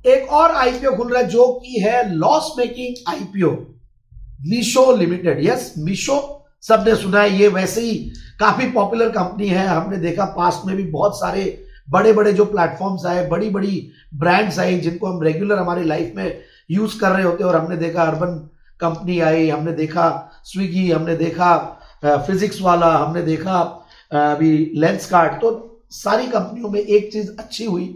एक और आईपीओ खुल रहा है जो कि है loss making IPO, Meesho limited. Yes, Meesho सबने सुना है, ये वैसे ही काफी पॉपुलर कंपनी है। हमने देखा पास्ट में भी बहुत सारे बड़े बड़े जो प्लेटफॉर्म्स आए, बड़ी बड़ी ब्रांड्स आई जिनको हम रेगुलर हमारी लाइफ में यूज कर रहे होते हैं। और हमने देखा अर्बन कंपनी आई, हमने देखा स्विगी, हमने देखा फिजिक्स वाला, हमने देखा अभी लेंसकार्ट। तो सारी कंपनियों में एक चीज अच्छी हुई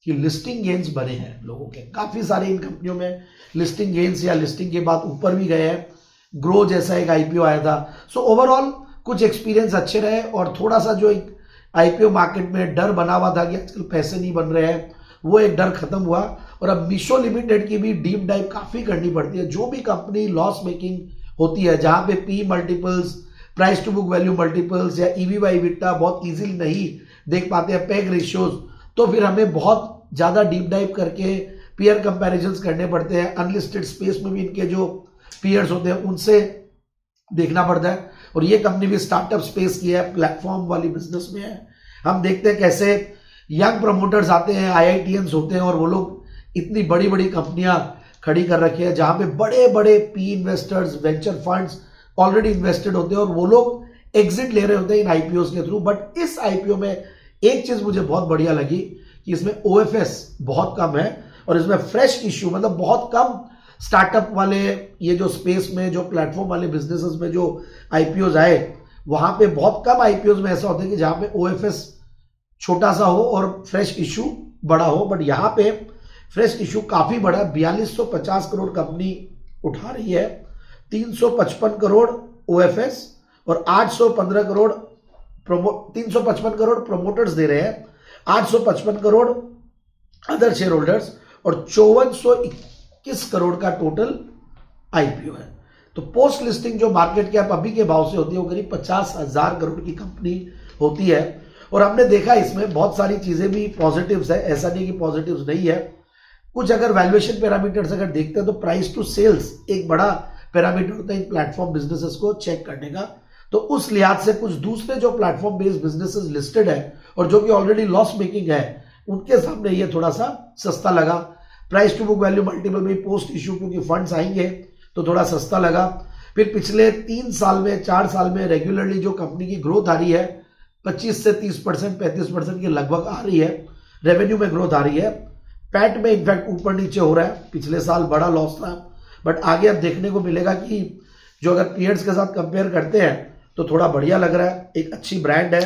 कि लिस्टिंग गेन्स बने हैं लोगों के, काफी सारे इन कंपनियों में लिस्टिंग गेन्स या लिस्टिंग के बाद ऊपर भी गए हैं। ग्रो जैसा एक आईपीओ आया था। सो ओवरऑल कुछ एक्सपीरियंस अच्छे रहे और थोड़ा सा जो एक आईपीओ मार्केट में डर बना हुआ था कि आजकल पैसे नहीं बन रहे हैं, वो एक डर खत्म हुआ। और अब मीशो लिमिटेड की भी डीप डाइव काफी करनी पड़ती है। जो भी कंपनी लॉस मेकिंग होती है, जहां पे P multiples, price to book value multiples या ईवी बाई इबिटा बहुत इजीली नहीं देख पाते हैं, पेग रेशियोज, तो फिर हमें बहुत ज्यादा डीप डाइव करके पीयर कंपैरिजंस करने पड़ते हैं। अनलिस्टेड स्पेस में भी इनके जो पीयर्स होते हैं उनसे देखना पड़ता है। और ये कंपनी भी स्टार्टअप स्पेस की है, प्लेटफॉर्म वाली बिजनेस में है। हम देखते हैं कैसे यंग प्रमोटर्स आते हैं, आईआईटीएंस होते हैं और वो लोग इतनी बड़ी बड़ी कंपनियां खड़ी कर रखी है जहां पे बड़े बड़े P investors, venture funds already invested होते हैं और वो लोग एग्जिट ले रहे होते हैं इन आईपीओ के थ्रू। बट इस आईपीओ में एक चीज मुझे बहुत बढ़िया लगी कि इसमें ओएफएस बहुत कम है और इसमें फ्रेश इश्यू, मतलब बहुत कम स्टार्टअप वाले ये जो स्पेस में, जो प्लेटफॉर्म वाले बिजनेसेस में जो आईपीओज आए, वहां पे बहुत कम आईपीओज में ऐसा होता है कि जहां पे ओएफएस छोटा सा हो और फ्रेश इश्यू बड़ा हो। बट यहां पे फ्रेश इश्यू काफी बड़ा, 4250 करोड़ कंपनी उठा रही है, 355 करोड़ ओएफएस और 815 करोड़ 355 करोड़ प्रोमोटर्स दे रहे हैं, 855 करोड़ अदर शेयर होल्डर्स और 5421 करोड़ का टोटल आईपीओ है। तो पोस्ट लिस्टिंग जो मार्केट कैप अभी के भाव से होती है वो करीब 50,000 करोड़ की कंपनी होती है। और हमने देखा इसमें बहुत सारी चीजें भी पॉजिटिव्स है, ऐसा नहीं कि पॉजिटिव्स नहीं है। कुछ अगर वैल्यूएशन पैरामीटर्स अगर देखते हैं तो प्राइस टू सेल्स एक बड़ा पैरामीटर होता है इन प्लेटफॉर्म बिजनेसेस को चेक करने का। तो उस लिहाज से कुछ दूसरे जो प्लेटफॉर्म बेस्ड बिजनेसेस लिस्टेड है और जो कि ऑलरेडी लॉस मेकिंग है, उनके सामने ये थोड़ा सा सस्ता लगा। Price to book value multiple में पोस्ट इश्यू क्योंकि फंड्स आएंगे तो थोड़ा सस्ता लगा। फिर पिछले 3 साल में, 4 साल में रेगुलरली जो कंपनी की ग्रोथ आ रही है 25 से 30%, 35% के लगभग आ रही है, रेवेन्यू में ग्रोथ आ रही है। पैट में इनफैक्ट ऊपर नीचे हो रहा है, पिछले साल बड़ा लॉस था बट आगे अब देखने को मिलेगा कि जो अगर पीयर्स के साथ कंपेयर करते हैं तो थोड़ा बढ़िया लग रहा है, एक अच्छी ब्रांड है।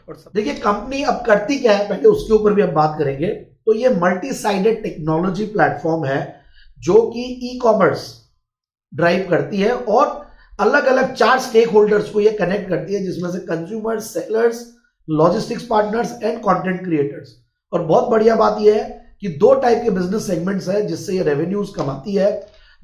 और देखिए कंपनी अब करती क्या है, पहले उसके ऊपर भी हम बात करेंगे। तो ये मल्टी साइडेड टेक्नोलॉजी प्लेटफॉर्म है जो कि ई कॉमर्स ड्राइव करती है और अलग अलग 4 स्टेक होल्डर्स को ये कनेक्ट करती है, जिसमें से consumers, sellers, logistics partners and content creators. और बहुत बढ़िया बात यह है कि 2 टाइप के बिजनेस सेगमेंट्स है जिससे ये रेवेन्यूज कमाती है।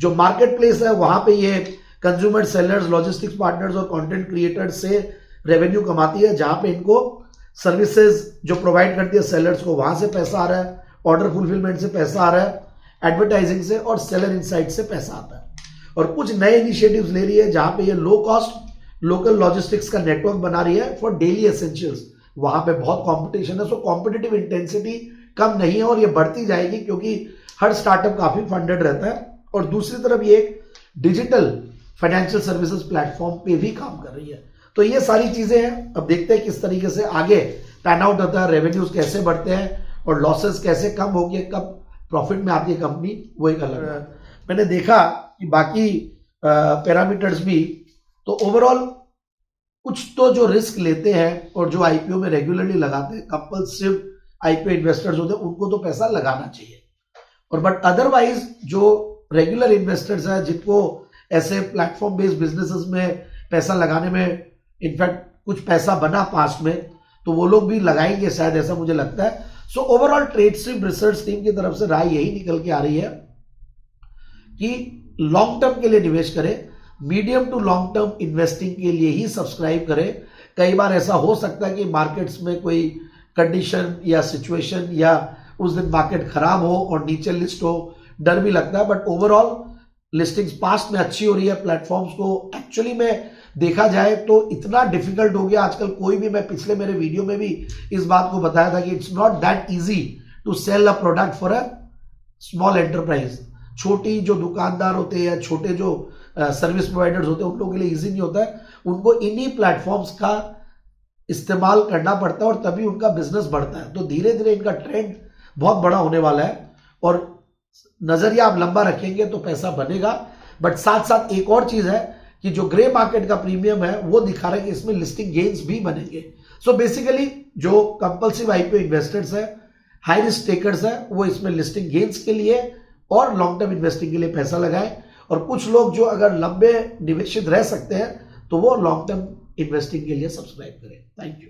जो मार्केट प्लेस है वहां पे ये कंज्यूमर, सेलर्स, लॉजिस्टिक्स पार्टनर्स और कंटेंट क्रिएटर्स से रेवेन्यू कमाती है, जहां पे इनको सर्विसेज जो प्रोवाइड करती है सेलर्स को, वहां से पैसा आ रहा है, ऑर्डर फुलफिलमेंट से पैसा आ रहा है, एडवर्टाइजिंग से और सेलर इनसाइट से पैसा आता है। और कुछ नए इनिशिएटिव्स ले रही है जहां पे ये लो कॉस्ट लोकल लॉजिस्टिक्स का नेटवर्क बना रही है फॉर डेली एसेंशियल्स। वहां पे बहुत कंपटीशन है, सो कॉम्पिटिटिव इंटेंसिटी कम नहीं है और ये बढ़ती जाएगी क्योंकि हर स्टार्टअप काफी फंडेड रहता है। और दूसरी तरफ ये एक डिजिटल फाइनेंशियल सर्विसेज प्लेटफॉर्म पे भी काम कर रही है। तो ये सारी चीजें हैं, अब देखते हैं किस तरीके से आगे पैन आउट होता है, रेवेन्यूज कैसे बढ़ते हैं और लॉसेस कैसे कम हो गए, कब प्रॉफिट में आती है कंपनी, वो एक अलग है। मैंने देखा कि बाकी पैरामीटर्स भी, तो ओवरऑल कुछ तो जो रिस्क लेते हैं और जो आईपीओ में रेगुलरली लगाते हैं, कंपल्सिव आईपीओ इन्वेस्टर्स होते हैं, उनको तो पैसा लगाना चाहिए। और बट अदरवाइज जो रेगुलर इन्वेस्टर्स हैं जिनको ऐसे प्लेटफॉर्म बेस्ड बिजनेसेस में पैसा लगाने में इनफैक्ट कुछ पैसा बना पास्ट में, तो वो लोग भी लगाएंगे शायद, ऐसा मुझे लगता है। सो ओवरऑल ट्रेडस्ट्रीम रिसर्च टीम की तरफ से राय यही निकल के आ रही है कि लॉन्ग टर्म के लिए निवेश करें, medium to long term investing के लिए ही सब्सक्राइब करें। कई बार ऐसा हो सकता है कि मार्केट्स में कोई कंडीशन या सिचुएशन या उस दिन मार्केट खराब हो और नीचे लिस्ट हो, डर भी लगता है। बट ओवरऑल लिस्टिंग्स पास्ट में अच्छी हो रही है। प्लेटफॉर्म्स को एक्चुअली में देखा जाए तो इतना डिफिकल्ट हो गया आजकल, कोई भी, मैं पिछले मेरे वीडियो में भी इस बात को बताया था कि it's not that easy to sell a product for a small enterprise, छोटी जो दुकानदार होते हैं या छोटे जो सर्विस प्रोवाइडर्स होते हैं, उन लोगों के लिए इजी नहीं होता है। उनको इन्हीं प्लेटफॉर्म्स का इस्तेमाल करना पड़ता है और तभी उनका बिजनेस बढ़ता है। तो धीरे धीरे इनका ट्रेंड बहुत बड़ा होने वाला है और नजरिया आप लंबा रखेंगे तो पैसा बनेगा। बट साथ साथ एक और चीज है कि जो ग्रे मार्केट का प्रीमियम है वो दिखा रहा है कि इसमें लिस्टिंग गेन्स भी बनेंगे। सो बेसिकली जो कंपल्सिव आईपीओ इन्वेस्टर्स है, हाई रिस्क टेकर्स है, वो इसमें लिस्टिंग गेन्स के लिए और लॉन्ग टर्म इन्वेस्टिंग के लिए पैसा लगाएं। और कुछ लोग जो अगर लंबे निवेशित रह सकते हैं तो वो लॉन्ग टर्म इन्वेस्टिंग के लिए सब्सक्राइब करें। Thank you.